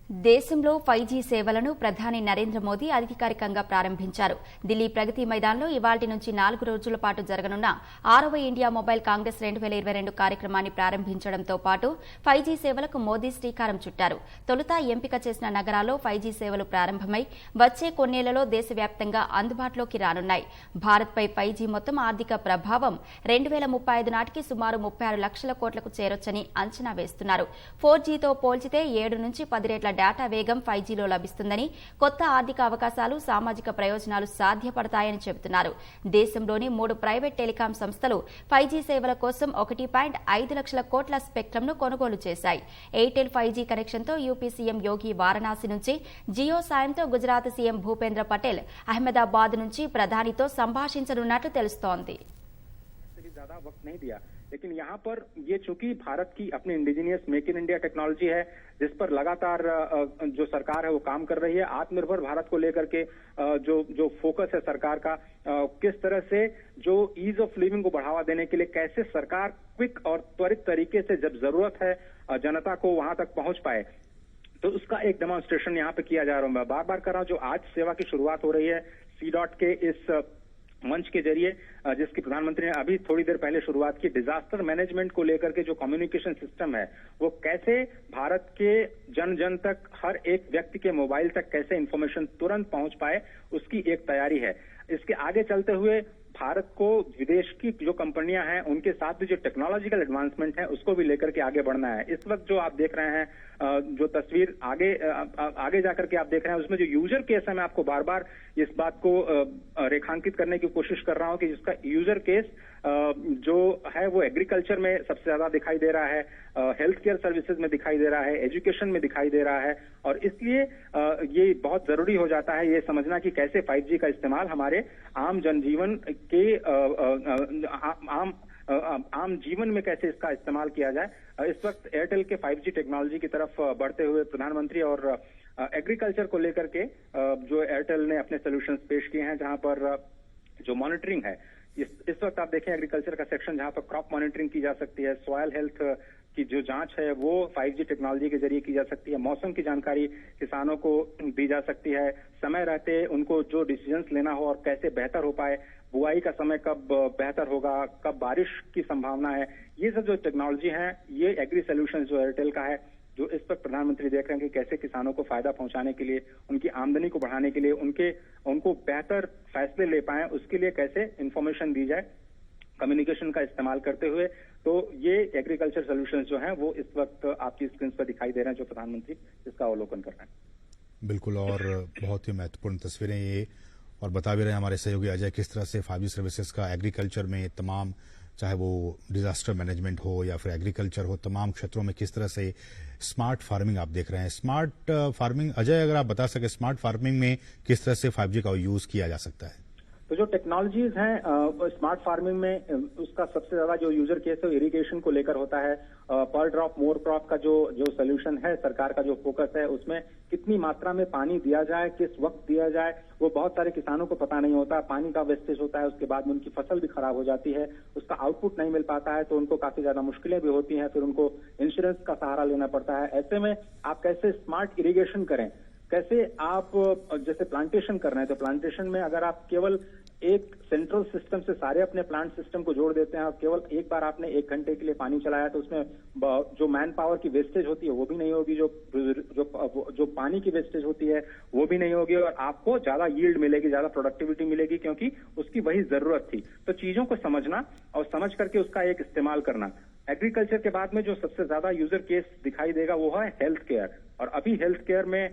దేశంలో 5G సేవలను ప్రధాని నరేంద్ర మోదీ అధికారికంగా ప్రారంభించారు. ఢిల్లీ ప్రగతి మైదాన్లో ఇవాల్టి నుంచి 4 రోజుల పాటు జరగనున్న 6వ ఇండియా మొబైల్ కాంగ్రెస్ 2022 కార్యక్రమాన్ని ప్రారంభించడంతో పాటు 5G సేవలకు మోదీ శ్రీకారం చుట్టారు. తొలుత ఎంపిక చేసిన నగరాల్లో 5G సేవలు ప్రారంభమై వచ్చే కొన్నేళ్లలో దేశవ్యాప్తంగా అందుబాటులోకి రానున్నాయి. భారత్పై 5G మొత్తం ఆర్థిక ప్రభావం 2035 నాటికి సుమారు 36 లక్షల కోట్లకు చేరొచ్చని అంచనా వేస్తున్నారు. 4Gతో పోల్చితే 7 నుంచి 10 రెట్ల డేటా వేగం 5Gలో లభిస్తుందని, కొత్త ఆర్థిక అవకాశాలు, సామాజిక ప్రయోజనాలు సాధ్యపడతాయని చెబుతున్నారు. దేశంలోని 3 ప్రైవేట్ టెలికాం సంస్థలు 5G సేవల కోసం 1.5 లక్షల కోట్ల స్పెక్ట్రమ్ను కొనుగోలు చేశాయి. ఎయిర్టెల్ 5G కనెక్షన్తో యూపీ సీఎం యోగి వారణాసి నుంచి, జియో సాయంతో గుజరాత్ సీఎం భూపేంద్ర పటేల్ అహ్మదాబాద్ నుంచి ప్రధానితో సంభాషించనున్నట్లు తెలుస్తోంది. लेकिन यहाँ पर ये चूंकि भारत की अपनी indigenous make in India technology है, जिस पर लगातार जो सरकार है वो काम कर रही है, आत्मनिर्भर भारत को लेकर के जो फोकस है सरकार का, किस तरह से जो ईज ऑफ लिविंग को बढ़ावा देने के लिए कैसे सरकार क्विक और त्वरित तरीके से जब जरूरत है जनता को वहां तक पहुंच पाए, तो उसका एक डेमोन्स्ट्रेशन यहाँ पे किया जा रहा है। मैं बार बार कर रहा हूँ, जो आज सेवा की शुरुआत हो रही है C.DOT के इस मंच के जरिए, जिसकी प्रधानमंत्री ने अभी थोड़ी देर पहले शुरुआत की, डिजास्टर मैनेजमेंट को लेकर के जो कम्युनिकेशन सिस्टम है वो कैसे भारत के जन जन तक, हर एक व्यक्ति के मोबाइल तक कैसे इंफॉर्मेशन तुरंत पहुंच पाए, उसकी एक तैयारी है। इसके आगे चलते हुए भारत को विदेश की जो कंपनियां हैं उनके साथ भी जो टेक्नोलॉजिकल एडवांसमेंट है उसको भी लेकर के आगे बढ़ना है। इस वक्त जो आप देख रहे हैं, जो तस्वीर आगे जाकर के आप देख रहे हैं, उसमें जो यूजर केस है, मैं आपको बार बार इस बात को रेखांकित करने की कोशिश कर रहा हूं कि जिसका यूजर केस जो है वो एग्रीकल्चर में सबसे ज्यादा दिखाई दे रहा है, हेल्थ केयर सर्विसेज में दिखाई दे रहा है, एजुकेशन में दिखाई दे रहा है। और इसलिए ये बहुत जरूरी हो जाता है ये समझना कि कैसे 5G का इस्तेमाल हमारे आम जनजीवन के आम जीवन में कैसे इसका इस्तेमाल किया जाए। इस वक्त एयरटेल के 5G टेक्नोलॉजी की तरफ बढ़ते हुए प्रधानमंत्री और एग्रीकल्चर को लेकर के जो एयरटेल ने अपने सोल्यूशंस पेश किए हैं, जहां पर जो मॉनिटरिंग है, इस वक्त आप देखें एग्रीकल्चर का सेक्शन जहां पर क्रॉप मॉनिटरिंग की जा सकती है, सॉइल हेल्थ की जो जांच है वो 5G टेक्नोलॉजी के जरिए की जा सकती है, मौसम की जानकारी किसानों को दी जा सकती है, समय रहते उनको जो डिसीजंस लेना हो और कैसे बेहतर हो पाए, बुआई का समय कब बेहतर होगा, कब बारिश की संभावना है, ये सब जो टेक्नोलॉजी है, ये एग्री सोल्यूशन जो एयरटेल का है, जो इस वक्त प्रधानमंत्री देख रहे हैं कि कैसे किसानों को फायदा पहुंचाने के लिए, उनकी आमदनी को बढ़ाने के लिए, उनको बेहतर फैसले ले पाए, उसके लिए कैसे इंफॉर्मेशन दी जाए कम्युनिकेशन का इस्तेमाल करते हुए। तो ये एग्रीकल्चर सोल्यूशंस जो हैं वो इस वक्त आपकी स्क्रीन पर दिखाई दे रहे हैं, जो प्रधानमंत्री इसका अवलोकन कर रहे हैं। बिल्कुल, और बहुत ही महत्वपूर्ण तस्वीरें ये, और बता भी रहे हैं हमारे सहयोगी अजय किस तरह से 5G सर्विसेज का एग्रीकल्चर में तमाम, चाहे वो डिजास्टर मैनेजमेंट हो या फिर एग्रीकल्चर हो, तमाम क्षेत्रों में किस तरह से स्मार्ट फार्मिंग आप देख रहे हैं। स्मार्ट फार्मिंग, अजय अगर आप बता सके, स्मार्ट फार्मिंग में किस तरह से 5G का यूज किया जा सकता है। तो जो टेक्नोलॉजीज हैं स्मार्ट फार्मिंग में, उसका सबसे ज्यादा जो यूजर केस है इरिगेशन को लेकर होता है। पर ड्रॉप मोर क्रॉप का जो सोल्यूशन है, सरकार का जो फोकस है, उसमें कितनी मात्रा में पानी दिया जाए, किस वक्त दिया जाए, वो बहुत सारे किसानों को पता नहीं होता। पानी का वेस्टेज होता है, उसके बाद में उनकी फसल भी खराब हो जाती है, उसका आउटपुट नहीं मिल पाता है, तो उनको काफी ज्यादा मुश्किलें भी होती हैं, फिर उनको इंश्योरेंस का सहारा लेना पड़ता है। ऐसे में आप कैसे स्मार्ट इरिगेशन करें, कैसे आप जैसे प्लांटेशन कर रहे हैं, तो प्लांटेशन में अगर आप केवल एक सेंट्रल सिस्टम से सारे अपने प्लांट सिस्टम को जोड़ देते हैं और केवल एक बार आपने 1 घंटे के लिए पानी चलाया, तो उसमें जो मैन पावर की वेस्टेज होती है वो भी नहीं होगी, जो पानी की वेस्टेज होती है वो भी नहीं होगी, और आपको ज्यादा यील्ड मिलेगी, ज्यादा प्रोडक्टिविटी मिलेगी, क्योंकि उसकी वही जरूरत थी। तो चीजों को समझना और समझ करके उसका एक इस्तेमाल करना। एग्रीकल्चर के बाद में जो सबसे ज्यादा यूजर केस दिखाई देगा वो है हेल्थ केयर, और अभी हेल्थ केयर में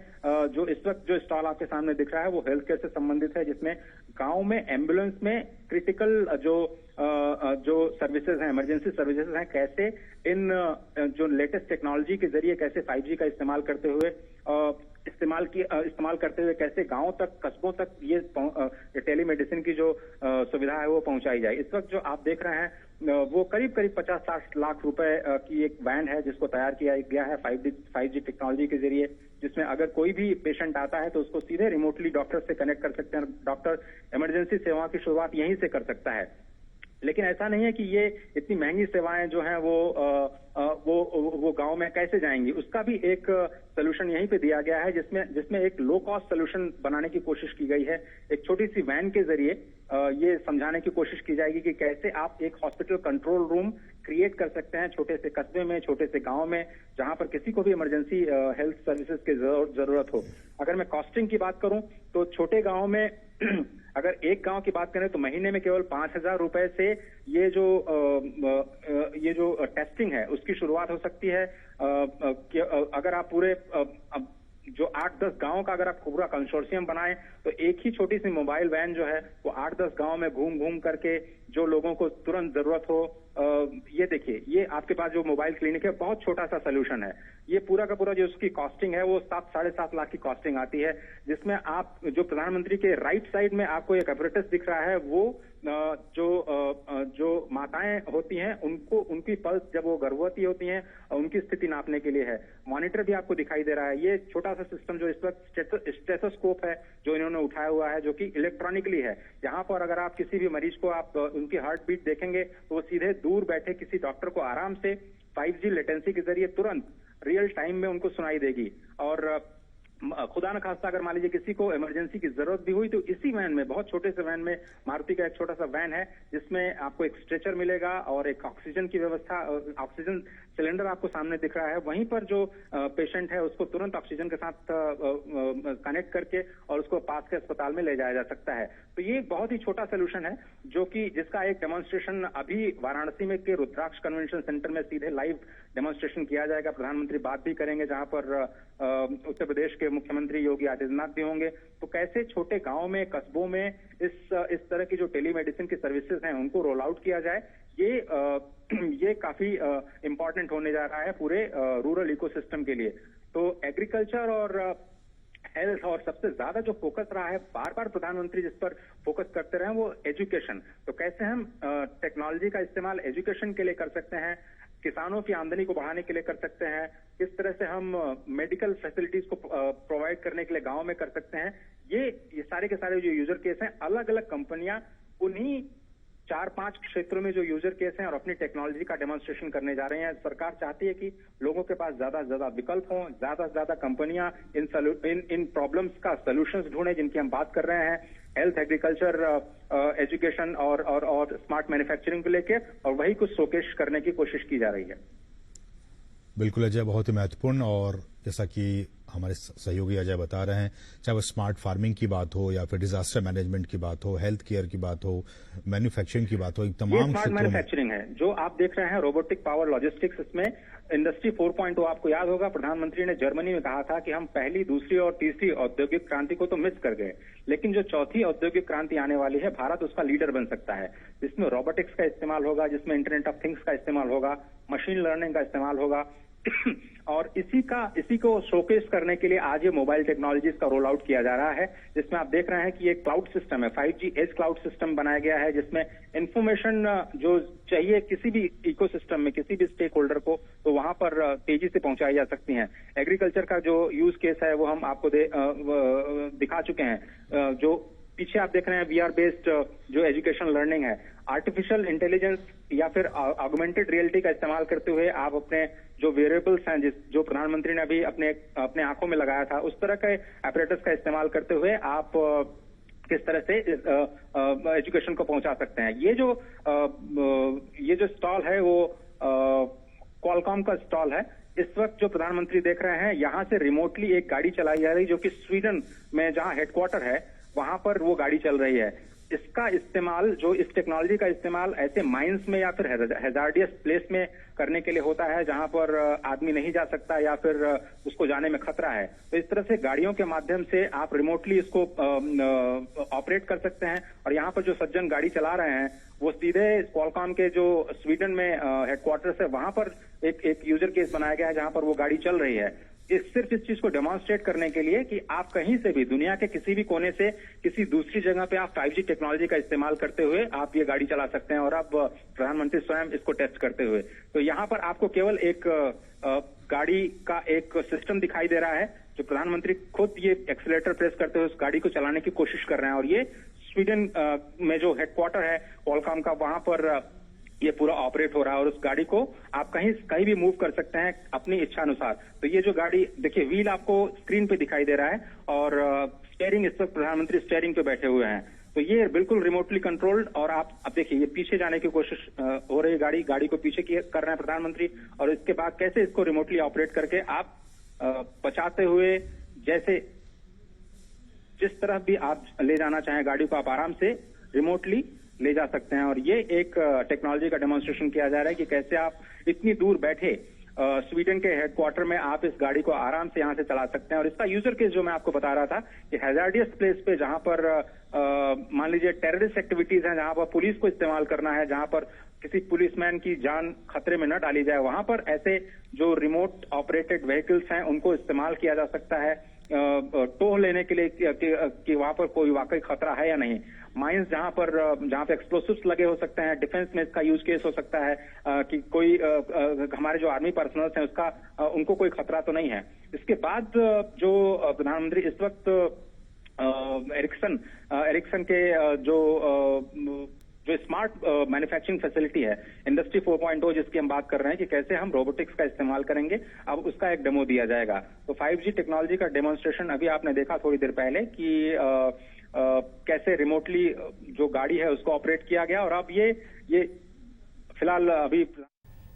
जो इस वक्त जो स्टॉल आपके सामने दिख रहा है वो हेल्थ केयर से संबंधित है, जिसमें गांव में एम्बुलेंस में क्रिटिकल जो सर्विसेज हैं, इमरजेंसी सर्विसेज हैं, कैसे इन जो लेटेस्ट टेक्नोलॉजी के जरिए कैसे 5G का इस्तेमाल करते हुए कैसे गांव तक, कस्बों तक ये टेलीमेडिसिन की जो सुविधा है वो पहुंचाई जाए। इस वक्त जो आप देख रहे हैं वो करीब 50-60 लाख रुपए की एक वैन है, जिसको तैयार किया गया है 5G टेक्नोलॉजी के जरिए, जिसमें अगर कोई भी पेशेंट आता है तो उसको सीधे रिमोटली डॉक्टर से कनेक्ट कर सकते हैं। डॉक्टर इमरजेंसी सेवाओं की शुरुआत यहीं से कर सकता है। लेकिन ऐसा नहीं है कि ये इतनी महंगी सेवाएं जो हैं वो वो गांव में कैसे जाएंगी, उसका भी एक सोल्यूशन यहीं पे दिया गया है, जिसमें एक लो कॉस्ट सोल्यूशन बनाने की कोशिश की गई है। एक छोटी सी वैन के जरिए ये समझाने की कोशिश की जाएगी कि कैसे आप एक हॉस्पिटल कंट्रोल रूम क्रिएट कर सकते हैं छोटे से कस्बे में, छोटे से गांव में, जहां पर किसी को भी इमरजेंसी हेल्थ सर्विसेज की जरूरत हो। अगर मैं कॉस्टिंग की बात करूं तो छोटे गांव में अगर एक गांव की बात करें तो महीने में केवल 5,000 रुपए से ये जो टेस्टिंग है उसकी शुरुआत हो सकती है। अगर आप पूरे जो 8-10 गांव का अगर आप पूरा कंसोर्शियम बनाएं तो एक ही छोटी सी मोबाइल वैन जो है वो 8-10 गांव में घूम घूम करके जो लोगों को तुरंत जरूरत हो, ये देखिए, ये आपके पास जो मोबाइल क्लिनिक है बहुत छोटा सा सोल्यूशन है। ये पूरा का पूरा जो उसकी कॉस्टिंग है वो 7-7.5 लाख की कॉस्टिंग आती है, जिसमें आप जो प्रधानमंत्री के राइट साइड में आपको एक apparatus दिख रहा है, वो जो माताएं होती हैं उनकी पल्स जब वो गर्भवती होती हैं उनकी स्थिति नापने के लिए है। मॉनिटर भी आपको दिखाई दे रहा है। ये छोटा सा सिस्टम जो इस वक्त स्टेथोस्कोप है जो इन्होंने उठाया हुआ है, जो कि इलेक्ट्रॉनिकली है। यहाँ पर अगर आप किसी भी मरीज को आप उनकी हार्ट बीट देखेंगे तो वो सीधे दूर बैठे किसी डॉक्टर को आराम से 5G लेटेंसी के जरिए तुरंत रियल टाइम में उनको सुनाई देगी। और खुदा न खास्ता अगर मान लीजिए किसी को इमरजेंसी की जरूरत भी हुई तो इसी वैन में, बहुत छोटे से वैन में, मारुति का एक छोटा सा वैन है जिसमें आपको एक स्ट्रेचर मिलेगा और एक ऑक्सीजन की व्यवस्था, ऑक्सीजन सिलेंडर आपको सामने दिख रहा है। वहीं पर जो पेशेंट है उसको तुरंत ऑक्सीजन के साथ कनेक्ट करके और उसको पास के अस्पताल में ले जाया जा सकता है। तो ये एक बहुत ही छोटा सोल्यूशन है जो कि जिसका एक डेमोन्स्ट्रेशन अभी वाराणसी में के रुद्राक्ष कन्वेंशन सेंटर में सीधे लाइव डेमोन्स्ट्रेशन किया जाएगा। प्रधानमंत्री बात भी करेंगे जहां पर उत्तर प्रदेश के मुख्यमंत्री योगी आदित्यनाथ भी होंगे। तो कैसे छोटे गांव में, कस्बों में इस तरह की जो टेलीमेडिसिन की सर्विसेज हैं उनको रोल आउट किया जाए, ये काफी इंपॉर्टेंट होने जा रहा है पूरे रूरल इकोसिस्टम के लिए। तो एग्रीकल्चर और हेल्थ और सबसे ज्यादा जो फोकस रहा है, बार बार प्रधानमंत्री जिस पर फोकस करते रहे, वो एजुकेशन। तो कैसे हम टेक्नोलॉजी का इस्तेमाल एजुकेशन के लिए कर सकते हैं, किसानों की आमदनी को बढ़ाने के लिए कर सकते हैं, किस तरह से हम मेडिकल फैसिलिटीज को प्रोवाइड करने के लिए गांव में कर सकते हैं। ये सारे के सारे जो यूजर केस हैं, अलग अलग कंपनियां उन्हीं 4-5 क्षेत्रों में जो यूजर केस हैं और अपनी टेक्नोलॉजी का डेमोन्स्ट्रेशन करने जा रहे हैं। सरकार चाहती है कि लोगों के पास ज्यादा से ज्यादा विकल्प हों, ज्यादा से ज्यादा कंपनियां इन प्रॉब्लम्स का सोल्यूशंस ढूंढें जिनकी हम बात कर रहे हैं, हेल्थ, एग्रीकल्चर, एजुकेशन और स्मार्ट मैन्युफैक्चरिंग को लेके, और वही कुछ शोकेश करने की कोशिश की जा रही है। बिल्कुल अजय, बहुत ही महत्वपूर्ण। और जैसा कि हमारे सहयोगी अजय बता रहे हैं, चाहे वो स्मार्ट फार्मिंग की बात हो या फिर डिजास्टर मैनेजमेंट की बात हो, हेल्थ केयर की बात हो, मैन्युफैक्चरिंग की बात हो, तमाम स्मार्ट मैन्युफैक्चरिंग है जो आप देख रहे हैं, रोबोटिक पावर लॉजिस्टिक्स। इसमें इंडस्ट्री 4.0 आपको याद होगा प्रधानमंत्री ने जर्मनी में कहा था कि हम पहली, दूसरी और तीसरी औद्योगिक क्रांति को तो मिस कर गए, लेकिन जो चौथी औद्योगिक क्रांति आने वाली है, भारत उसका लीडर बन सकता है, जिसमें रोबोटिक्स का इस्तेमाल होगा, जिसमें इंटरनेट ऑफ थिंग्स का इस्तेमाल होगा, मशीन लर्निंग का इस्तेमाल होगा। और इसी को शोकेस करने के लिए आज ये मोबाइल टेक्नोलॉजीज का रोल आउट किया जा रहा है, जिसमें आप देख रहे हैं कि ये क्लाउड सिस्टम है, 5G एज क्लाउड सिस्टम बनाया गया है, जिसमें इंफॉर्मेशन जो चाहिए किसी भी इकोसिस्टम में, किसी भी स्टेक होल्डर को, तो वहां पर तेजी से पहुंचाई जा सकती हैं। एग्रीकल्चर का जो यूज केस है वो हम आपको दिखा चुके हैं। जो पीछे आप देख रहे हैं VR बेस्ड जो एजुकेशन लर्निंग है, आर्टिफिशियल इंटेलिजेंस या फिर ऑगमेंटेड रियलिटी का इस्तेमाल करते हुए आप अपने जो वेरिएबल्स हैं, जो प्रधानमंत्री ने अभी अपने आंखों में लगाया था, उस तरह के apparatus का इस्तेमाल करते हुए आप किस तरह से एजुकेशन को पहुंचा सकते हैं। ये जो स्टॉल है वो क्वालकॉम का स्टॉल है। इस वक्त जो प्रधानमंत्री देख रहे हैं, यहां से रिमोटली एक गाड़ी चलाई जा रही, जो कि स्वीडन में जहां हेडक्वार्टर है वहां पर वो गाड़ी चल रही है। इसका इस्तेमाल, जो इस टेक्नोलॉजी का इस्तेमाल ऐसे माइंस में या फिर हैजार्डियस प्लेस में करने के लिए होता है जहां पर आदमी नहीं जा सकता या फिर उसको जाने में खतरा है। तो इस तरह से गाड़ियों के माध्यम से आप रिमोटली इसको ऑपरेट कर सकते हैं। और यहाँ पर जो सज्जन गाड़ी चला रहे हैं वो सीधे क्वालकॉम के जो स्वीडन में हेडक्वार्टर्स है वहां पर एक यूजर केस बनाया गया है जहां पर वो गाड़ी चल रही है। सिर्फ इस चीज को डेमोन्स्ट्रेट करने के लिए कि आप कहीं से भी, दुनिया के किसी भी कोने से, किसी दूसरी जगह पे आप 5G टेक्नोलॉजी का इस्तेमाल करते हुए आप ये गाड़ी चला सकते हैं। और अब प्रधानमंत्री स्वयं इसको टेस्ट करते हुए, तो यहाँ पर आपको केवल एक गाड़ी का एक सिस्टम दिखाई दे रहा है, जो प्रधानमंत्री खुद ये एक्सीलरेटर प्रेस करते हुए उस गाड़ी को चलाने की कोशिश कर रहे हैं। और ये स्वीडन में जो हेडक्वार्टर है क्वालकॉम का, वहां पर ये पूरा ऑपरेट हो रहा है और उस गाड़ी को आप कहीं भी मूव कर सकते हैं अपनी इच्छा अनुसार। तो ये जो गाड़ी देखिए, व्हील आपको स्क्रीन पे दिखाई दे रहा है और स्टीयरिंग, इस वक्त प्रधानमंत्री स्टीयरिंग पे बैठे हुए हैं। तो ये बिल्कुल रिमोटली कंट्रोल्ड। और आप अब देखिए, ये पीछे जाने की कोशिश हो रही है, गाड़ी को पीछे कर रहे हैं प्रधानमंत्री, और इसके बाद कैसे इसको रिमोटली ऑपरेट करके आप बचाते हुए जैसे जिस तरफ भी आप ले जाना चाहें गाड़ी को, आप आराम से रिमोटली ले जा सकते हैं। और ये एक टेक्नोलॉजी का डेमोन्स्ट्रेशन किया जा रहा है कि कैसे आप इतनी दूर बैठे स्वीडन के हेडक्वार्टर में आप इस गाड़ी को आराम से यहां से चला सकते हैं। और इसका यूजर केस जो मैं आपको बता रहा था कि हैजार्डियस प्लेस पे, जहां पर मान लीजिए टेररिस्ट एक्टिविटीज हैं, जहां पर पुलिस को इस्तेमाल करना है, जहां पर किसी पुलिसमैन की जान खतरे में न डाली जाए, वहां पर ऐसे जो रिमोट ऑपरेटेड व्हीकल्स हैं उनको इस्तेमाल किया जा सकता है टोह लेने के लिए कि वहां पर कोई वाकई खतरा है या नहीं। माइंस जहां पे एक्सप्लोसिव्स लगे हो सकते हैं, डिफेंस में इसका यूज केस हो सकता है कि कोई हमारे जो आर्मी पर्सनल्स हैं उसका उनको कोई खतरा तो नहीं है। इसके बाद जो प्रधानमंत्री इस वक्त एरिक्सन के जो स्मार्ट मैन्युफैक्चरिंग फैसिलिटी है, इंडस्ट्री 4.0 जिसकी हम बात कर रहे हैं कि कैसे हम रोबोटिक्स का इस्तेमाल करेंगे, अब उसका एक डेमो दिया जाएगा। तो 5G टेक्नोलॉजी का डेमोन्स्ट्रेशन अभी आपने देखा थोड़ी देर पहले कि कैसे रिमोटली जो गाड़ी है उसको ऑपरेट किया गया। और अब ये फिलहाल अभी